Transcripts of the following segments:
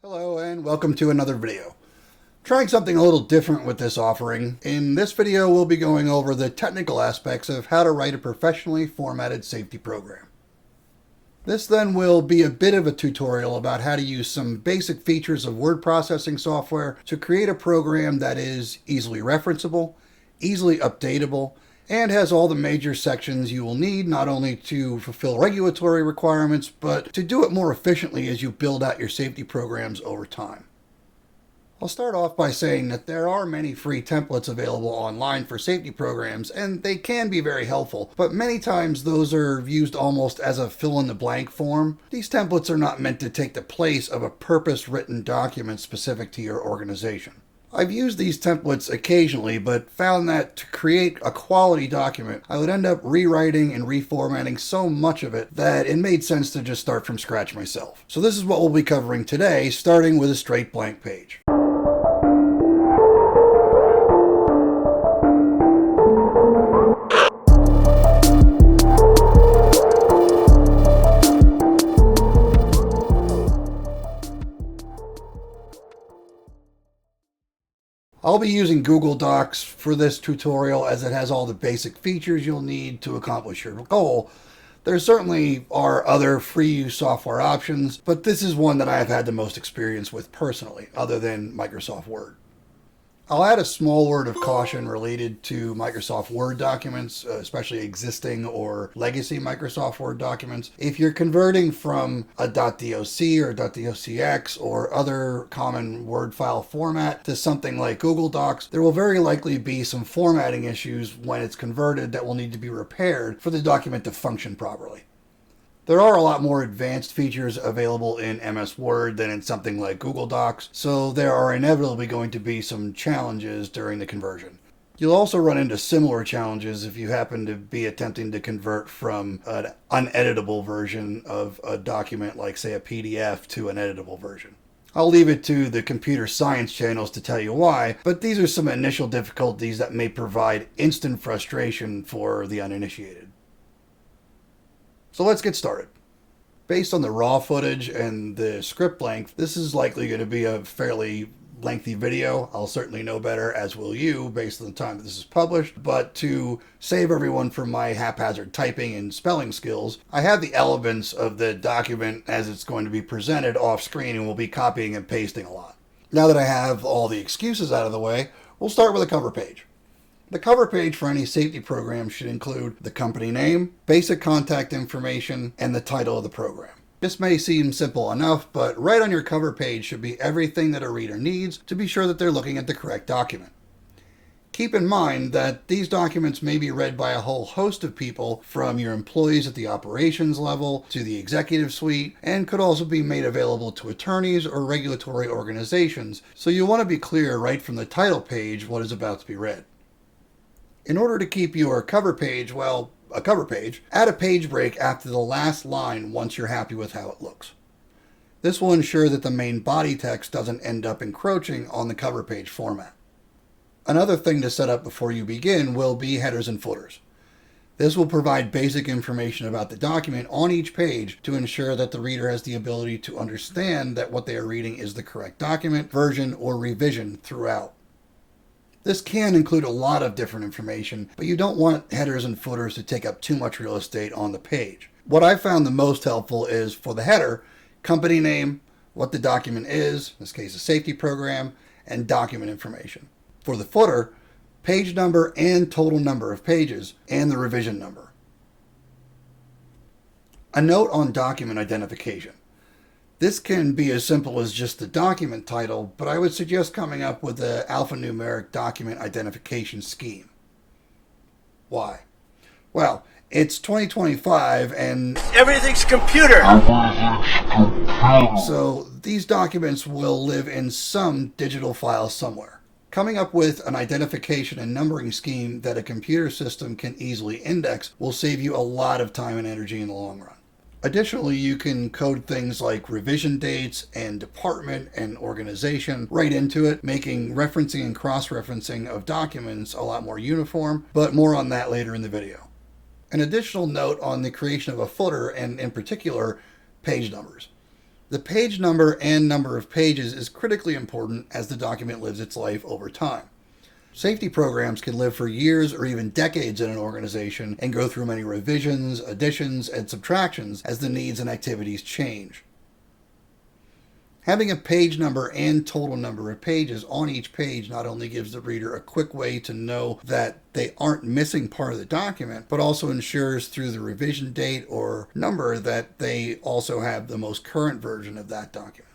Hello and welcome to another video. Trying something a little different with this offering. In this video we'll be going over the technical aspects of how to write a professionally formatted safety program. This then will be a bit of a tutorial about how to use some basic features of word processing software to create a program that is easily referenceable, easily updatable, and has all the major sections you will need not only to fulfill regulatory requirements, but to do it more efficiently as you build out your safety programs over time. I'll start off by saying that there are many free templates available online for safety programs, and they can be very helpful, but many times those are used almost as a fill-in-the-blank form. These templates are not meant to take the place of a purpose-written document specific to your organization. I've used these templates occasionally, but found that to create a quality document, I would end up rewriting and reformatting so much of it that it made sense to just start from scratch myself. So this is what we'll be covering today, starting with a straight blank page. I'll be using Google Docs for this tutorial as it has all the basic features you'll need to accomplish your goal. There certainly are other free use software options, but this is one that I have had the most experience with personally, other than Microsoft Word. I'll add a small word of caution related to Microsoft Word documents, especially existing or legacy Microsoft Word documents. If you're converting from a .doc or .docx or other common Word file format to something like Google Docs, there will very likely be some formatting issues when it's converted that will need to be repaired for the document to function properly. There are a lot more advanced features available in MS Word than in something like Google Docs, so there are inevitably going to be some challenges during the conversion. You'll also run into similar challenges if you happen to be attempting to convert from an uneditable version of a document like, say, a PDF to an editable version. I'll leave it to the computer science channels to tell you why, but these are some initial difficulties that may provide instant frustration for the uninitiated. So let's get started. Based on the raw footage and the script length, this is likely going to be a fairly lengthy video. I'll certainly know better, as will you, based on the time that this is published. But to save everyone from my haphazard typing and spelling skills, I have the elements of the document as it's going to be presented off screen and will be copying and pasting a lot. Now that I have all the excuses out of the way, we'll start with a cover page. The cover page for any safety program should include the company name, basic contact information, and the title of the program. This may seem simple enough, but right on your cover page should be everything that a reader needs to be sure that they're looking at the correct document. Keep in mind that these documents may be read by a whole host of people, from your employees at the operations level to the executive suite, and could also be made available to attorneys or regulatory organizations, so you'll want to be clear right from the title page what is about to be read. In order to keep your cover page, well, a cover page, add a page break after the last line once you're happy with how it looks. This will ensure that the main body text doesn't end up encroaching on the cover page format. Another thing to set up before you begin will be headers and footers. This will provide basic information about the document on each page to ensure that the reader has the ability to understand that what they are reading is the correct document, version, or revision throughout. This can include a lot of different information, but you don't want headers and footers to take up too much real estate on the page. What I found the most helpful is, for the header, company name, what the document is, in this case a safety program, and document information. For the footer, page number and total number of pages, and the revision number. A note on document identification. This can be as simple as just the document title, but I would suggest coming up with an alphanumeric document identification scheme. Why? Well, it's 2025 and everything's computer! So these documents will live in some digital file somewhere. Coming up with an identification and numbering scheme that a computer system can easily index will save you a lot of time and energy in the long run. Additionally, you can code things like revision dates and department and organization right into it, making referencing and cross-referencing of documents a lot more uniform, but more on that later in the video. An additional note on the creation of a footer, and in particular, page numbers. The page number and number of pages is critically important as the document lives its life over time. Safety programs can live for years or even decades in an organization and go through many revisions, additions, and subtractions as the needs and activities change. Having a page number and total number of pages on each page not only gives the reader a quick way to know that they aren't missing part of the document, but also ensures through the revision date or number that they also have the most current version of that document.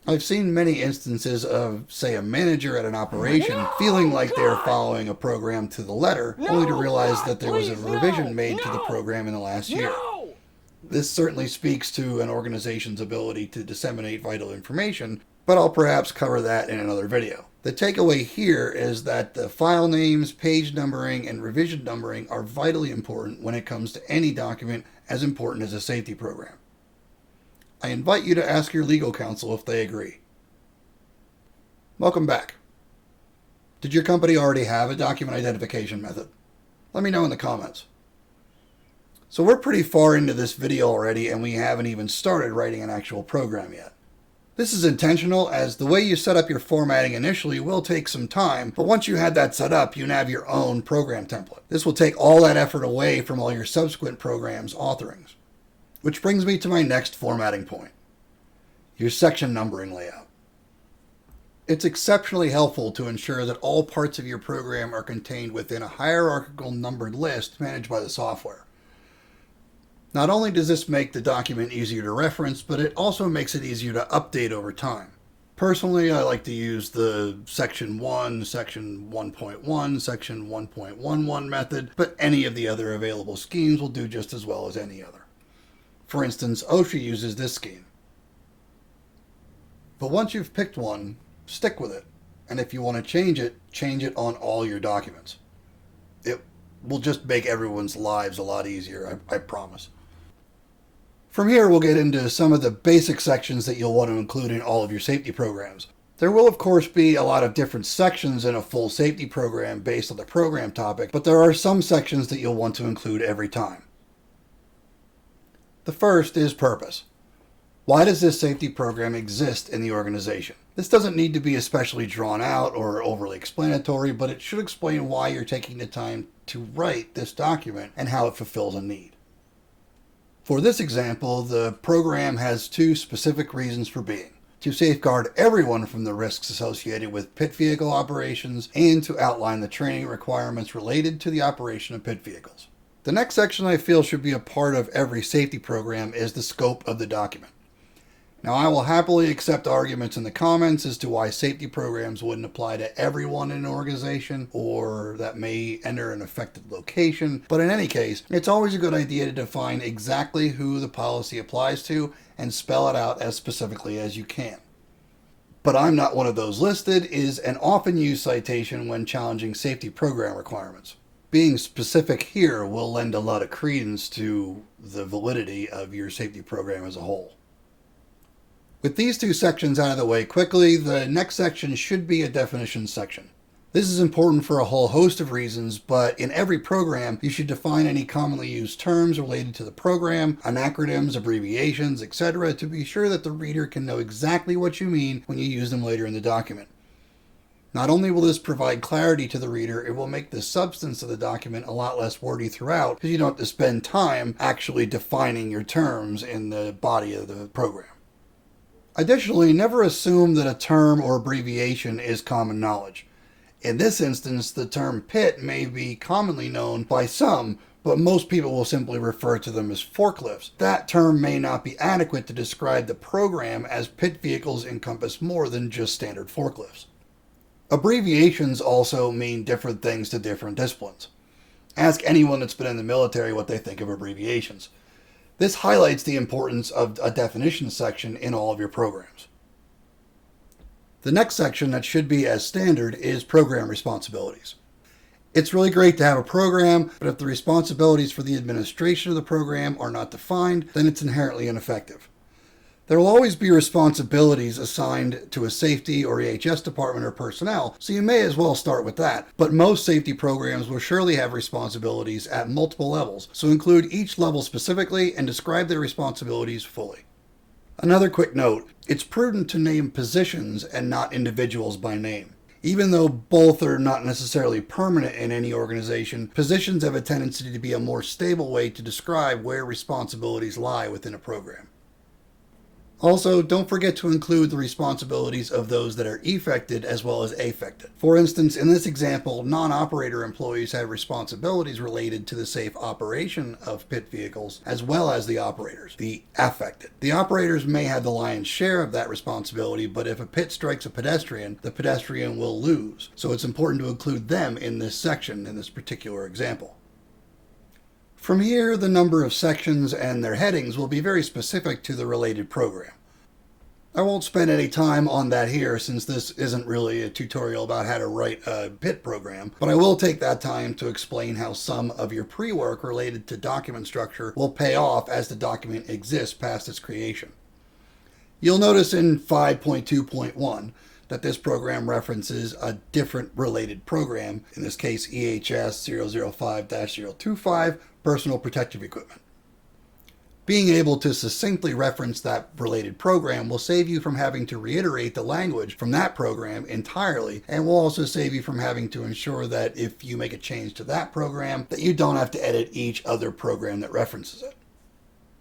I've seen many instances of, say, a manager at an operation feeling like they're following a program to the letter, only to realize that there was a revision made to the program in the last year. This certainly speaks to an organization's ability to disseminate vital information, but I'll perhaps cover that in another video. The takeaway here is that the file names, page numbering, and revision numbering are vitally important when it comes to any document as important as a safety program. I invite you to ask your legal counsel if they agree. Welcome back. Did your company already have a document identification method? Let me know in the comments. So we're pretty far into this video already, and we haven't even started writing an actual program yet. This is intentional, as the way you set up your formatting initially will take some time, but once you have that set up, you have your own program template. This will take all that effort away from all your subsequent programs' authoring's. Which brings me to my next formatting point, your section numbering layout. It's exceptionally helpful to ensure that all parts of your program are contained within a hierarchical numbered list managed by the software. Not only does this make the document easier to reference, but it also makes it easier to update over time. Personally, I like to use the Section 1, Section 1.1, Section 1.11 method, but any of the other available schemes will do just as well as any other. For instance, OSHA uses this scheme. But once you've picked one, stick with it. And if you want to change it on all your documents. It will just make everyone's lives a lot easier, I promise. From here, we'll get into some of the basic sections that you'll want to include in all of your safety programs. There will, of course, be a lot of different sections in a full safety program based on the program topic, but there are some sections that you'll want to include every time. The first is purpose. Why does this safety program exist in the organization? This doesn't need to be especially drawn out or overly explanatory, but it should explain why you're taking the time to write this document and how it fulfills a need. For this example, the program has two specific reasons for being: to safeguard everyone from the risks associated with pit vehicle operations and to outline the training requirements related to the operation of pit vehicles. The next section I feel should be a part of every safety program is the scope of the document. Now, I will happily accept arguments in the comments as to why safety programs wouldn't apply to everyone in an organization or that may enter an affected location, but in any case, it's always a good idea to define exactly who the policy applies to and spell it out as specifically as you can. But I'm not one of those listed is an often used citation when challenging safety program requirements. Being specific here will lend a lot of credence to the validity of your safety program as a whole. With these two sections out of the way quickly, the next section should be a definitions section. This is important for a whole host of reasons, but in every program, you should define any commonly used terms related to the program, acronyms, abbreviations, etc., to be sure that the reader can know exactly what you mean when you use them later in the document. Not only will this provide clarity to the reader, it will make the substance of the document a lot less wordy throughout because you don't have to spend time actually defining your terms in the body of the program. Additionally, never assume that a term or abbreviation is common knowledge. In this instance, the term pit may be commonly known by some, but most people will simply refer to them as forklifts. That term may not be adequate to describe the program, as pit vehicles encompass more than just standard forklifts. Abbreviations also mean different things to different disciplines. Ask anyone that's been in the military what they think of abbreviations. This highlights the importance of a definitions section in all of your programs. The next section that should be as standard is program responsibilities. It's really great to have a program, but if the responsibilities for the administration of the program are not defined, then it's inherently ineffective. There will always be responsibilities assigned to a safety or EHS department or personnel, so you may as well start with that. But most safety programs will surely have responsibilities at multiple levels, so include each level specifically and describe their responsibilities fully. Another quick note, it's prudent to name positions and not individuals by name. Even though both are not necessarily permanent in any organization, positions have a tendency to be a more stable way to describe where responsibilities lie within a program. Also, don't forget to include the responsibilities of those that are effected as well as affected. For instance, in this example, non-operator employees have responsibilities related to the safe operation of pit vehicles as well as the operators, the affected. The operators may have the lion's share of that responsibility, but if a pit strikes a pedestrian, the pedestrian will lose. So it's important to include them in this section in this particular example. From here, the number of sections and their headings will be very specific to the related program. I won't spend any time on that here since this isn't really a tutorial about how to write a pit program, but I will take that time to explain how some of your pre-work related to document structure will pay off as the document exists past its creation. You'll notice in 5.2.1 that this program references a different related program, in this case EHS 005-025, Personal Protective Equipment. Being able to succinctly reference that related program will save you from having to reiterate the language from that program entirely, and will also save you from having to ensure that if you make a change to that program, that you don't have to edit each other program that references it.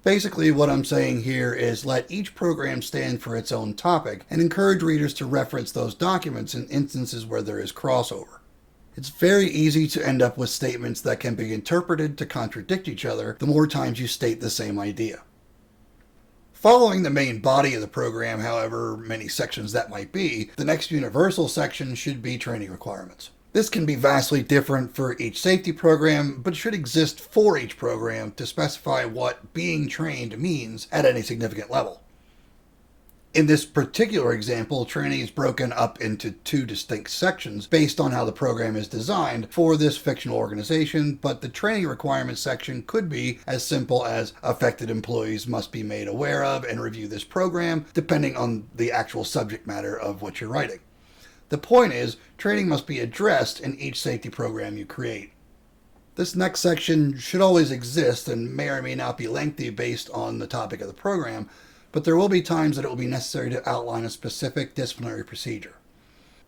Basically, what I'm saying here is let each program stand for its own topic and encourage readers to reference those documents in instances where there is crossover. It's very easy to end up with statements that can be interpreted to contradict each other the more times you state the same idea. Following the main body of the program, however many sections that might be, the next universal section should be training requirements. This can be vastly different for each safety program, but should exist for each program to specify what being trained means at any significant level. In this particular example, training is broken up into two distinct sections based on how the program is designed for this fictional organization, but the training requirements section could be as simple as affected employees must be made aware of and review this program, depending on the actual subject matter of what you're writing. The point is, training must be addressed in each safety program you create. This next section should always exist and may or may not be lengthy based on the topic of the program, but there will be times that it will be necessary to outline a specific disciplinary procedure.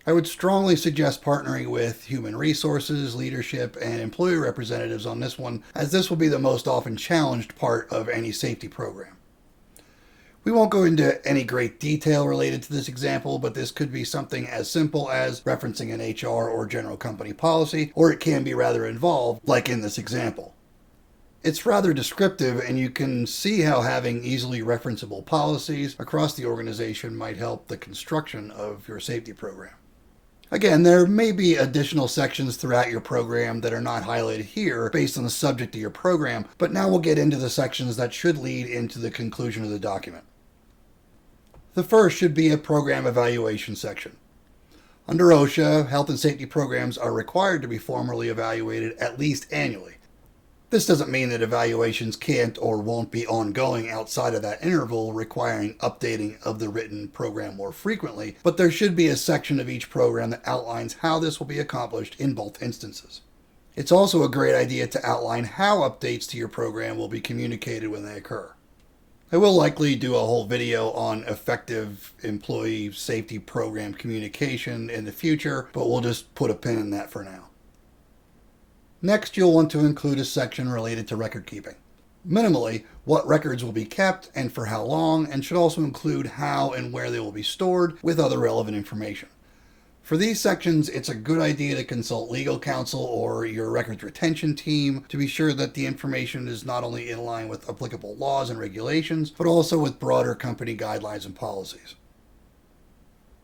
I would strongly suggest partnering with human resources, leadership, and employee representatives on this one, as this will be the most often challenged part of any safety program. We won't go into any great detail related to this example, but this could be something as simple as referencing an HR or general company policy, or it can be rather involved, like in this example. It's rather descriptive, and you can see how having easily referenceable policies across the organization might help the construction of your safety program. Again, there may be additional sections throughout your program that are not highlighted here based on the subject of your program, but now we'll get into the sections that should lead into the conclusion of the document. The first should be a program evaluation section. Under OSHA, health and safety programs are required to be formally evaluated at least annually. This doesn't mean that evaluations can't or won't be ongoing outside of that interval, requiring updating of the written program more frequently, but there should be a section of each program that outlines how this will be accomplished in both instances. It's also a great idea to outline how updates to your program will be communicated when they occur. I will likely do a whole video on effective employee safety program communication in the future, but we'll just put a pin in that for now. Next, you'll want to include a section related to record keeping. Minimally, what records will be kept and for how long, and should also include how and where they will be stored with other relevant information. For these sections, it's a good idea to consult legal counsel or your records retention team to be sure that the information is not only in line with applicable laws and regulations, but also with broader company guidelines and policies.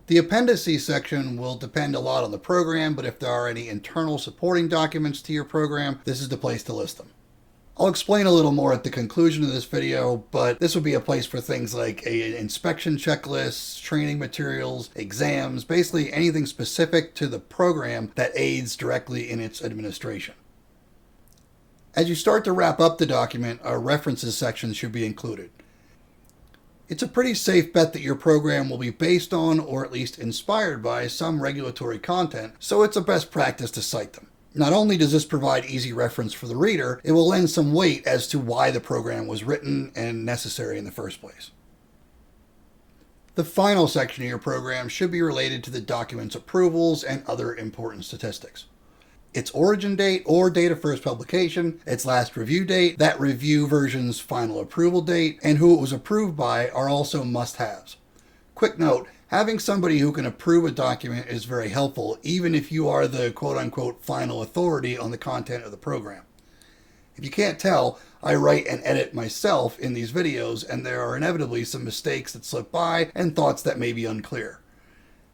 The Appendices section will depend a lot on the program, but if there are any internal supporting documents to your program, this is the place to list them. I'll explain a little more at the conclusion of this video, but this would be a place for things like inspection checklists, training materials, exams, basically anything specific to the program that aids directly in its administration. As you start to wrap up the document, a references section should be included. It's a pretty safe bet that your program will be based on, or at least inspired by, some regulatory content, so it's a best practice to cite them. Not only does this provide easy reference for the reader, it will lend some weight as to why the program was written and necessary in the first place. The final section of your program should be related to the document's approvals and other important statistics. Its origin date or date of first publication, its last review date, that review version's final approval date, and who it was approved by are also must-haves. Quick note, having somebody who can approve a document is very helpful, even if you are the quote-unquote final authority on the content of the program. If you can't tell, I write and edit myself in these videos, and there are inevitably some mistakes that slip by and thoughts that may be unclear.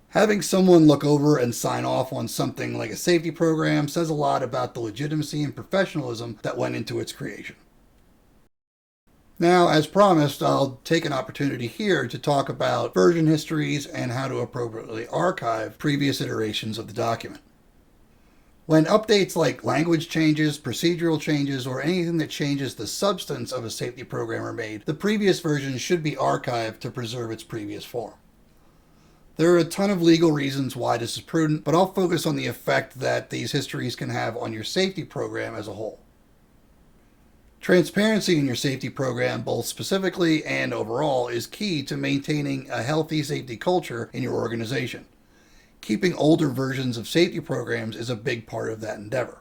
Having someone look over and sign off on something like a safety program says a lot about the legitimacy and professionalism that went into its creation. Now, as promised, I'll take an opportunity here to talk about version histories and how to appropriately archive previous iterations of the document. When updates like language changes, procedural changes, or anything that changes the substance of a safety program are made, the previous version should be archived to preserve its previous form. There are a ton of legal reasons why this is prudent, but I'll focus on the effect that these histories can have on your safety program as a whole. Transparency in your safety program, both specifically and overall, is key to maintaining a healthy safety culture in your organization. Keeping older versions of safety programs is a big part of that endeavor.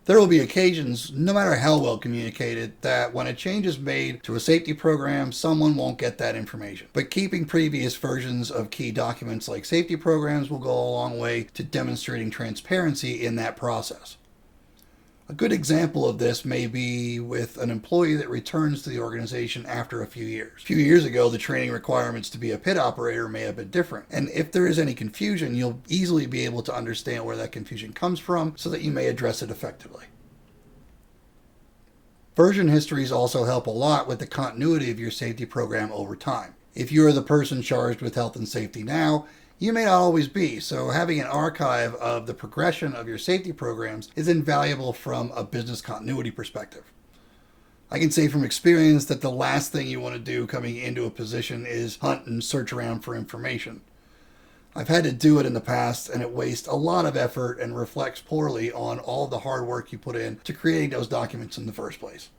There will be occasions, no matter how well communicated, that when a change is made to a safety program, someone won't get that information. But keeping previous versions of key documents like safety programs will go a long way to demonstrating transparency in that process. A good example of this may be with an employee that returns to the organization after a few years. A few years ago, the training requirements to be a pit operator may have been different, and if there is any confusion, you'll easily be able to understand where that confusion comes from so that you may address it effectively. Version histories also help a lot with the continuity of your safety program over time. If you are the person charged with health and safety now, you may not always be, so having an archive of the progression of your safety programs is invaluable from a business continuity perspective. I can say from experience that the last thing you want to do coming into a position is hunt and search around for information. I've had to do it in the past, and it wastes a lot of effort and reflects poorly on all the hard work you put in to creating those documents in the first place.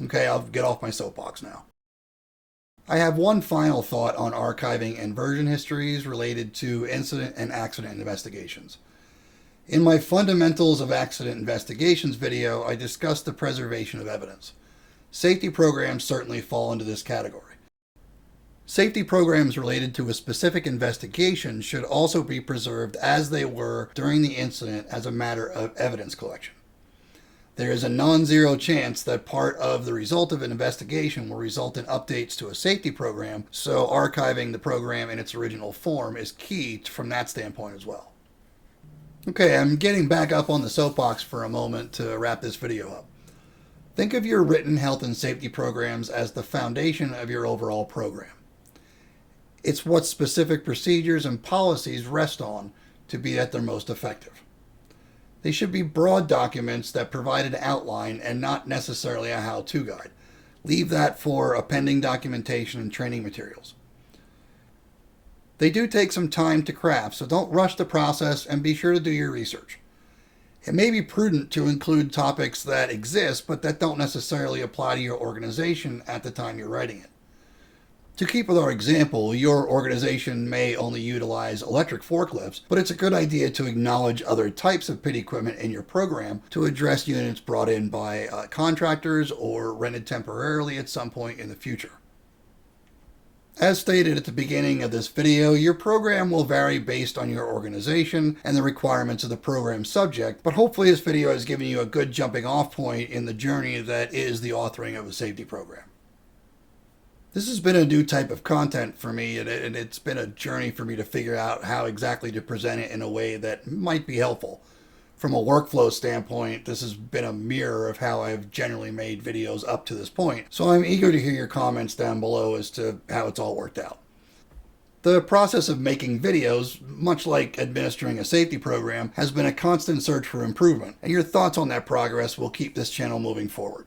Okay, I'll get off my soapbox now. I have one final thought on archiving and version histories related to incident and accident investigations. In my Fundamentals of Accident Investigations video, I discussed the preservation of evidence. Safety programs certainly fall into this category. Safety programs related to a specific investigation should also be preserved as they were during the incident as a matter of evidence collection. There is a non-zero chance that part of the result of an investigation will result in updates to a safety program, so archiving the program in its original form is key from that standpoint as well. Okay, I'm getting back up on the soapbox for a moment to wrap this video up. Think of your written health and safety programs as the foundation of your overall program. It's what specific procedures and policies rest on to be at their most effective. They should be broad documents that provide an outline and not necessarily a how-to guide. Leave that for appending documentation and training materials. They do take some time to craft, so don't rush the process and be sure to do your research. It may be prudent to include topics that exist but that don't necessarily apply to your organization at the time you're writing it. To keep with our example, your organization may only utilize electric forklifts, but it's a good idea to acknowledge other types of pit equipment in your program to address units brought in by contractors or rented temporarily at some point in the future. As stated at the beginning of this video, your program will vary based on your organization and the requirements of the program subject, but hopefully this video has given you a good jumping off point in the journey that is the authoring of a safety program. This has been a new type of content for me, and it's been a journey for me to figure out how exactly to present it in a way that might be helpful. From a workflow standpoint, this has been a mirror of how I've generally made videos up to this point, so I'm eager to hear your comments down below as to how it's all worked out. The process of making videos, much like administering a safety program, has been a constant search for improvement, and your thoughts on that progress will keep this channel moving forward.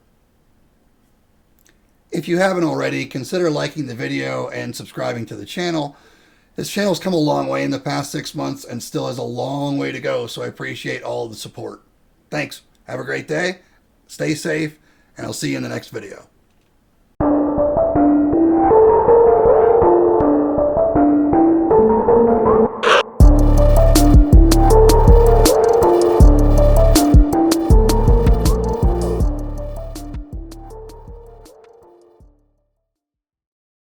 If you haven't already, consider liking the video and subscribing to the channel. This channel's come a long way in the past 6 months and still has a long way to go, so I appreciate all of the support. Thanks. Have a great day, stay safe, and I'll see you in the next video.